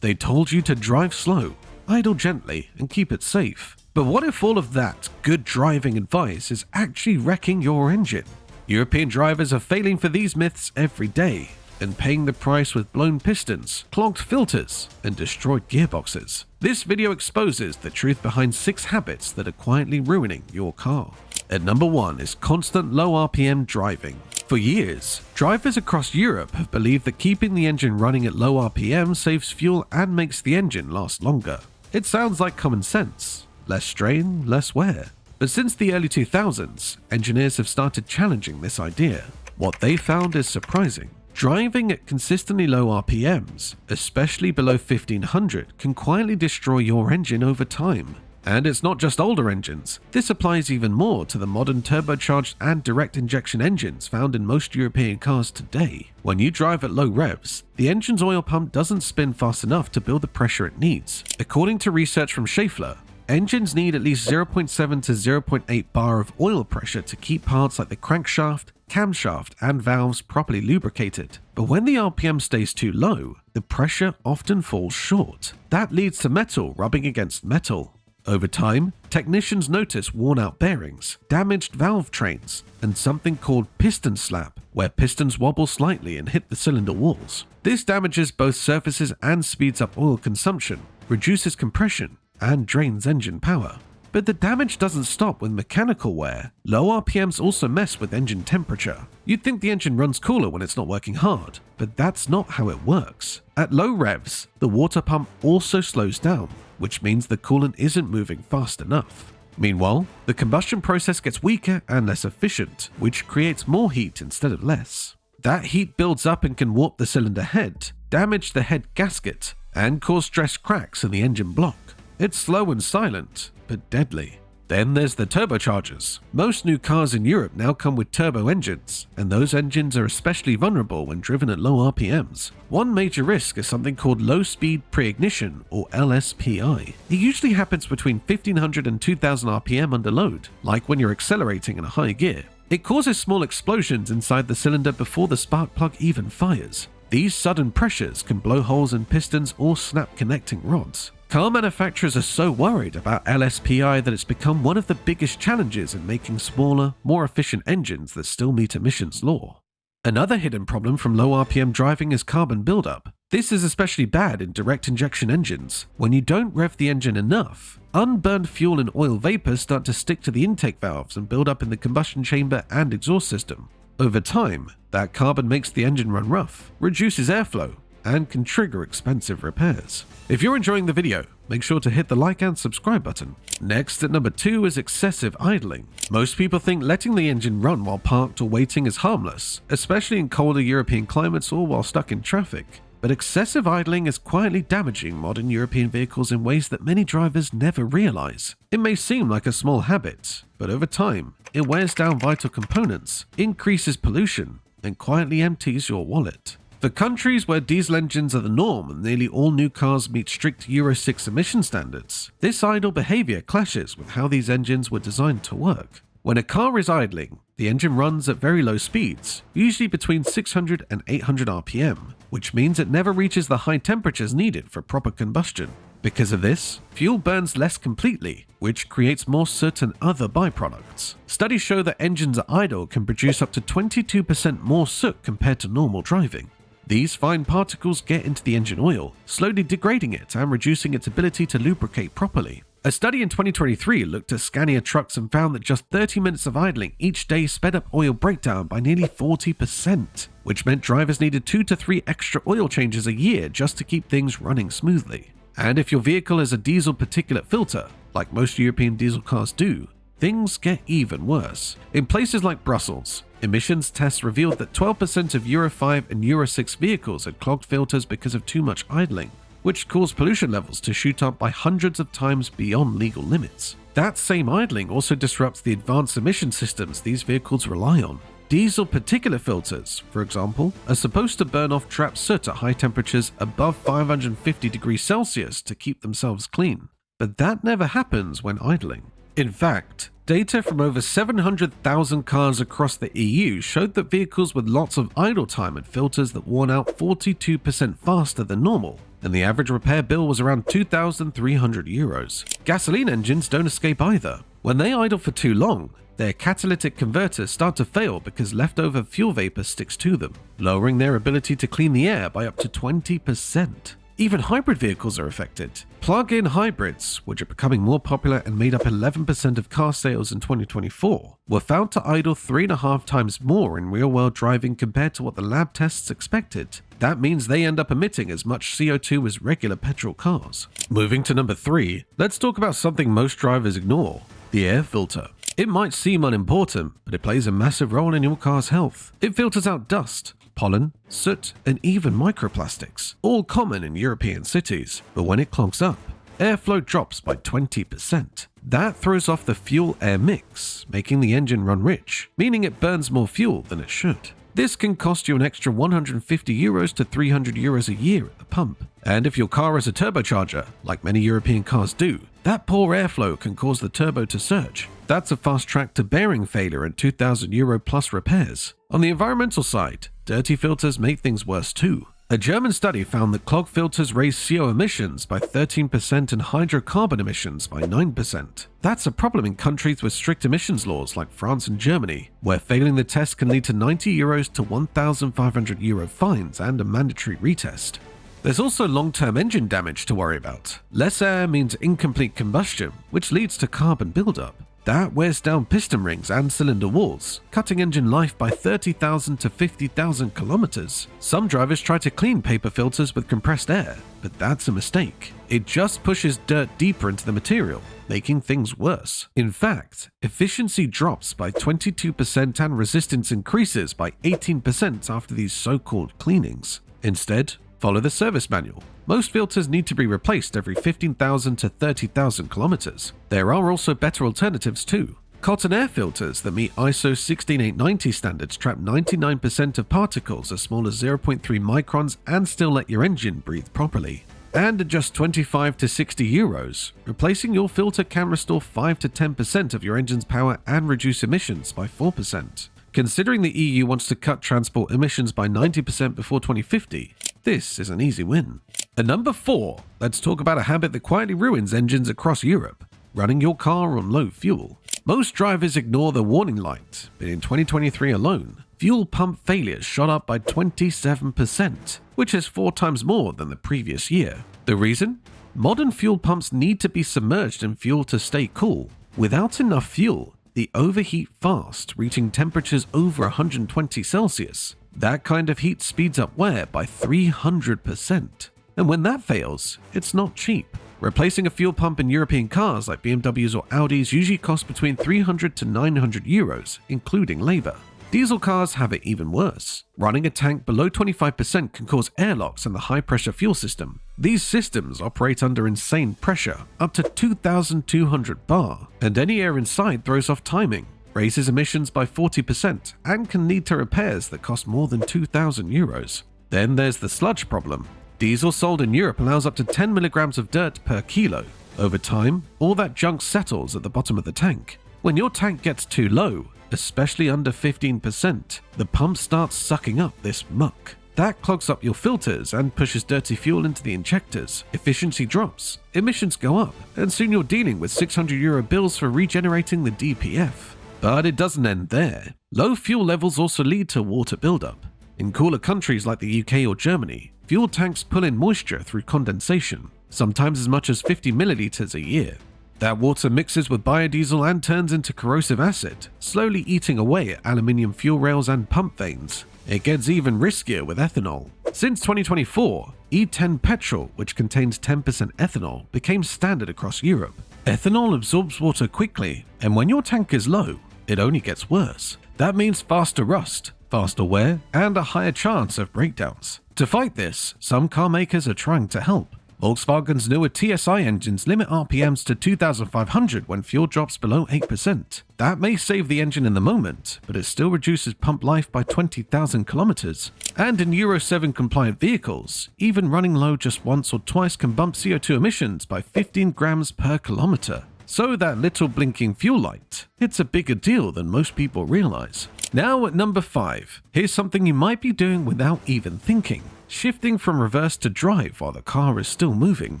They told you to drive slow, idle gently, and keep it safe. But what if all of that good driving advice is actually wrecking your engine? European drivers are failing for these myths every day and paying the price with blown pistons, clogged filters, and destroyed gearboxes. This video exposes the truth behind 6 habits that are quietly ruining your car. At number 1 is constant low RPM driving. For years, drivers across Europe have believed that keeping the engine running at low RPM saves fuel and makes the engine last longer. It sounds like common sense. Less strain, less wear. But since the early 2000s, engineers have started challenging this idea. What they found is surprising. Driving at consistently low RPMs, especially below 1500, can quietly destroy your engine over time. And it's not just older engines. This applies even more to the modern turbocharged and direct injection engines found in most European cars today. When you drive at low revs, the engine's oil pump doesn't spin fast enough to build the pressure it needs. According to research from Schaeffler, engines need at least 0.7 to 0.8 bar of oil pressure to keep parts like the crankshaft, camshaft, and valves properly lubricated. But when the RPM stays too low, the pressure often falls short. That leads to metal rubbing against metal. Over time, technicians notice worn-out bearings, damaged valve trains, and something called piston slap, where pistons wobble slightly and hit the cylinder walls. This damages both surfaces and speeds up oil consumption, reduces compression, and drains engine power. But the damage doesn't stop with mechanical wear. Low RPMs also mess with engine temperature. You'd think the engine runs cooler when it's not working hard, but that's not how it works. At low revs, the water pump also slows down, which means the coolant isn't moving fast enough. Meanwhile, the combustion process gets weaker and less efficient, which creates more heat instead of less. That heat builds up and can warp the cylinder head, damage the head gasket, and cause stress cracks in the engine block. It's slow and silent, but deadly. Then there's the turbochargers. Most new cars in Europe now come with turbo engines, and those engines are especially vulnerable when driven at low RPMs. One major risk is something called low-speed pre-ignition, or LSPI. It usually happens between 1500 and 2000 RPM under load, like when you're accelerating in a high gear. It causes small explosions inside the cylinder before the spark plug even fires. These sudden pressures can blow holes in pistons or snap connecting rods. Car manufacturers are so worried about LSPI that it's become one of the biggest challenges in making smaller, more efficient engines that still meet emissions law. Another hidden problem from low RPM driving is carbon buildup. This is especially bad in direct injection engines. When you don't rev the engine enough, unburned fuel and oil vapors start to stick to the intake valves and build up in the combustion chamber and exhaust system. Over time, that carbon makes the engine run rough, reduces airflow, and can trigger expensive repairs. If you're enjoying the video, make sure to hit the like and subscribe button. Next, at number 2 is excessive idling. Most people think letting the engine run while parked or waiting is harmless, especially in colder European climates or while stuck in traffic. But excessive idling is quietly damaging modern European vehicles in ways that many drivers never realize. It may seem like a small habit, but over time, it wears down vital components, increases pollution, and quietly empties your wallet. For countries where diesel engines are the norm and nearly all new cars meet strict Euro 6 emission standards, this idle behavior clashes with how these engines were designed to work. When a car is idling, the engine runs at very low speeds, usually between 600 and 800 RPM, which means it never reaches the high temperatures needed for proper combustion. Because of this, fuel burns less completely, which creates more soot and other byproducts. Studies show that engines at idle can produce up to 22% more soot compared to normal driving. These fine particles get into the engine oil, slowly degrading it and reducing its ability to lubricate properly. A study in 2023 looked at Scania trucks and found that just 30 minutes of idling each day sped up oil breakdown by nearly 40%, which meant drivers needed 2 to 3 extra oil changes a year just to keep things running smoothly. And if your vehicle has a diesel particulate filter, like most European diesel cars do, things get even worse. In places like Brussels, emissions tests revealed that 12% of Euro 5 and Euro 6 vehicles had clogged filters because of too much idling, which caused pollution levels to shoot up by hundreds of times beyond legal limits. That same idling also disrupts the advanced emission systems these vehicles rely on. Diesel particulate filters, for example, are supposed to burn off trapped soot at high temperatures above 550 degrees Celsius to keep themselves clean. But that never happens when idling. In fact, data from over 700,000 cars across the EU showed that vehicles with lots of idle time had filters that worn out 42% faster than normal. and the average repair bill was around €2,300. Gasoline engines don't escape either. When they idle for too long, their catalytic converters start to fail because leftover fuel vapor sticks to them, lowering their ability to clean the air by up to 20%. Even hybrid vehicles are affected. Plug-in hybrids, which are becoming more popular and made up 11% of car sales in 2024, were found to idle 3.5 times more in real-world driving compared to what the lab tests expected. That means they end up emitting as much CO2 as regular petrol cars. Moving to number 3, let's talk about something most drivers ignore: the air filter. It might seem unimportant, but it plays a massive role in your car's health. It filters out dust, pollen, soot, and even microplastics, all common in European cities. But when it clogs up, airflow drops by 20%. That throws off the fuel-air mix, making the engine run rich, meaning it burns more fuel than it should. This can cost you an extra €150 to €300 a year at the pump. And if your car has a turbocharger, like many European cars do, that poor airflow can cause the turbo to surge. That's a fast track to bearing failure and €2,000 plus repairs. On the environmental side, dirty filters make things worse too. A German study found that clogged filters raise CO emissions by 13% and hydrocarbon emissions by 9%. That's a problem in countries with strict emissions laws like France and Germany, where failing the test can lead to €90 to €1,500 fines and a mandatory retest. There's also long-term engine damage to worry about. Less air means incomplete combustion, which leads to carbon buildup. That wears down piston rings and cylinder walls, cutting engine life by 30,000 to 50,000 kilometers. Some drivers try to clean paper filters with compressed air, but that's a mistake. It just pushes dirt deeper into the material, making things worse. In fact, efficiency drops by 22% and resistance increases by 18% after these so-called cleanings. Instead, follow the service manual. Most filters need to be replaced every 15,000 to 30,000 kilometers. There are also better alternatives too. Cotton air filters that meet ISO 16890 standards trap 99% of particles as small as 0.3 microns and still let your engine breathe properly. And at just €25 to €60, replacing your filter can restore 5 to 10% of your engine's power and reduce emissions by 4%. Considering the EU wants to cut transport emissions by 90% before 2050, this is an easy win. At number 4, let's talk about a habit that quietly ruins engines across Europe: running your car on low fuel. Most drivers ignore the warning light, but in 2023 alone, fuel pump failures shot up by 27%, which is 4 times more than the previous year. The reason? Modern fuel pumps need to be submerged in fuel to stay cool. Without enough fuel, they overheat fast, reaching temperatures over 120 Celsius. That kind of heat speeds up wear by 300%. And when that fails, it's not cheap. Replacing a fuel pump in European cars like BMWs or Audis usually costs between €300 to €900, including labor. Diesel cars have it even worse. Running a tank below 25% can cause airlocks in the high-pressure fuel system. These systems operate under insane pressure, up to 2,200 bar, and any air inside throws off timing, raises emissions by 40%, and can lead to repairs that cost more than €2,000. Then there's the sludge problem. Diesel sold in Europe allows up to 10 milligrams of dirt per kilo. Over time, all that junk settles at the bottom of the tank. When your tank gets too low, especially under 15%, the pump starts sucking up this muck. That clogs up your filters and pushes dirty fuel into the injectors. Efficiency drops, emissions go up, and soon you're dealing with €600 bills for regenerating the DPF. But it doesn't end there. Low fuel levels also lead to water buildup. In cooler countries like the UK or Germany, fuel tanks pull in moisture through condensation, sometimes as much as 50 milliliters a year. That water mixes with biodiesel and turns into corrosive acid, slowly eating away at aluminium fuel rails and pump vanes. It gets even riskier with ethanol. Since 2024, E10 petrol, which contains 10% ethanol, became standard across Europe. Ethanol absorbs water quickly, and when your tank is low, it only gets worse. That means faster rust, faster wear, and a higher chance of breakdowns. To fight this, some car makers are trying to help. Volkswagen's newer TSI engines limit RPMs to 2,500 when fuel drops below 8%. That may save the engine in the moment, but it still reduces pump life by 20,000 kilometers. And in Euro 7 compliant vehicles, even running low just once or twice can bump CO2 emissions by 15 grams per kilometer. So that little blinking fuel light, it's a bigger deal than most people realize. Now at number 5, here's something you might be doing without even thinking: shifting from reverse to drive while the car is still moving.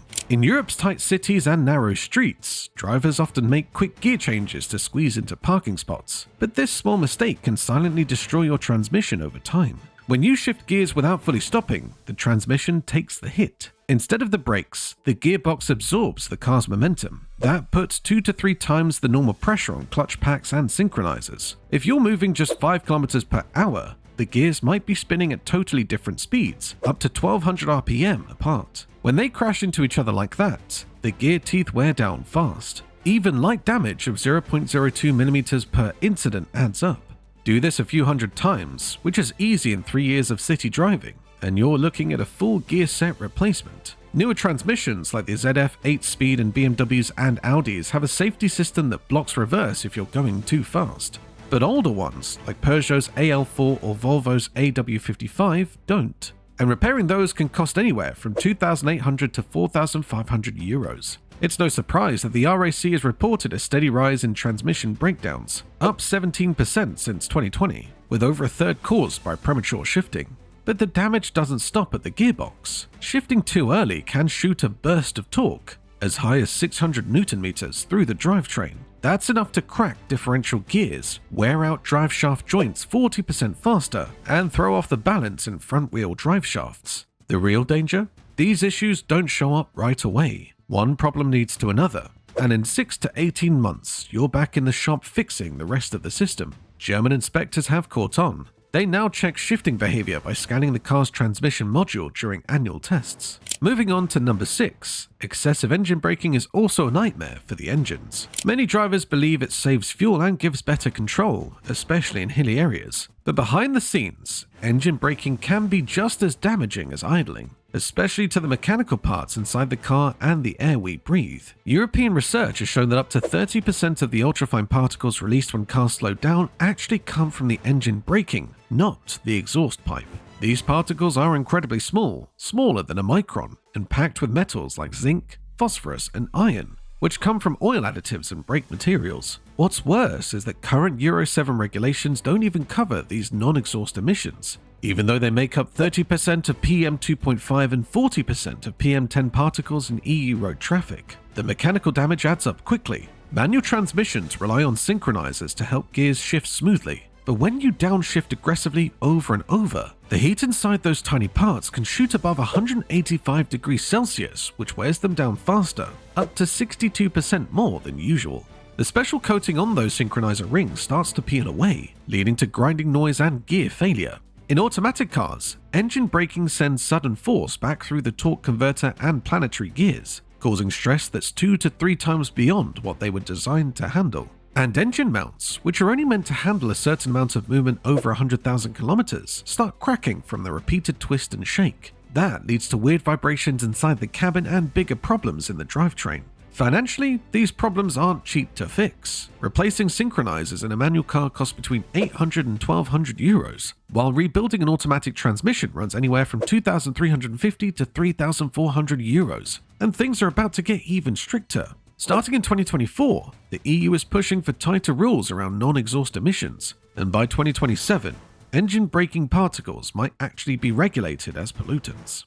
In Europe's tight cities and narrow streets, drivers often make quick gear changes to squeeze into parking spots, but this small mistake can silently destroy your transmission over time. When you shift gears without fully stopping, the transmission takes the hit. Instead of the brakes, the gearbox absorbs the car's momentum. That puts 2 to 3 times the normal pressure on clutch packs and synchronizers. If you're moving just 5 kilometers per hour, the gears might be spinning at totally different speeds, up to 1200 RPM apart. When they crash into each other like that, the gear teeth wear down fast. Even light damage of 0.02 millimeters per incident adds up. Do this a few hundred times, which is easy in 3 years of city driving, and you're looking at a full gear set replacement. Newer transmissions like the ZF 8-speed and BMWs and Audis have a safety system that blocks reverse if you're going too fast. But older ones, like Peugeot's AL4 or Volvo's AW55, don't. And repairing those can cost anywhere from 2,800 to 4,500 euros. It's no surprise that the RAC has reported a steady rise in transmission breakdowns, up 17% since 2020, with over a third caused by premature shifting. But the damage doesn't stop at the gearbox. Shifting too early can shoot a burst of torque, as high as 600 Newton meters through the drivetrain. That's enough to crack differential gears, wear out driveshaft joints 40% faster, and throw off the balance in front-wheel drive shafts. The real danger? These issues don't show up right away. One problem leads to another, and in 6 to 18 months, you're back in the shop fixing the rest of the system. German inspectors have caught on. They now check shifting behavior by scanning the car's transmission module during annual tests. Moving on to number 6, excessive engine braking is also a nightmare for the engines. Many drivers believe it saves fuel and gives better control, especially in hilly areas. But behind the scenes, engine braking can be just as damaging as idling, especially to the mechanical parts inside the car and the air we breathe. European research has shown that up to 30% of the ultrafine particles released when cars slow down actually come from the engine braking, not the exhaust pipe. These particles are incredibly small, smaller than a micron, and packed with metals like zinc, phosphorus, and iron, which come from oil additives and brake materials. What's worse is that current Euro 7 regulations don't even cover these non-exhaust emissions, even though they make up 30% of PM 2.5 and 40% of PM 10 particles in EU road traffic. The mechanical damage adds up quickly. Manual transmissions rely on synchronizers to help gears shift smoothly, but when you downshift aggressively over and over, the heat inside those tiny parts can shoot above 185 degrees Celsius, which wears them down faster, up to 62% more than usual. The special coating on those synchronizer rings starts to peel away, leading to grinding noise and gear failure. In automatic cars, engine braking sends sudden force back through the torque converter and planetary gears, causing stress that's 2 to 3 times beyond what they were designed to handle. And engine mounts, which are only meant to handle a certain amount of movement over 100,000 kilometers, start cracking from the repeated twist and shake. That leads to weird vibrations inside the cabin and bigger problems in the drivetrain. Financially, these problems aren't cheap to fix. Replacing synchronizers in a manual car costs between 800 and 1200 euros, while rebuilding an automatic transmission runs anywhere from 2,350 to 3,400 euros. And things are about to get even stricter. Starting in 2024, the EU is pushing for tighter rules around non-exhaust emissions, and by 2027, engine braking particles might actually be regulated as pollutants.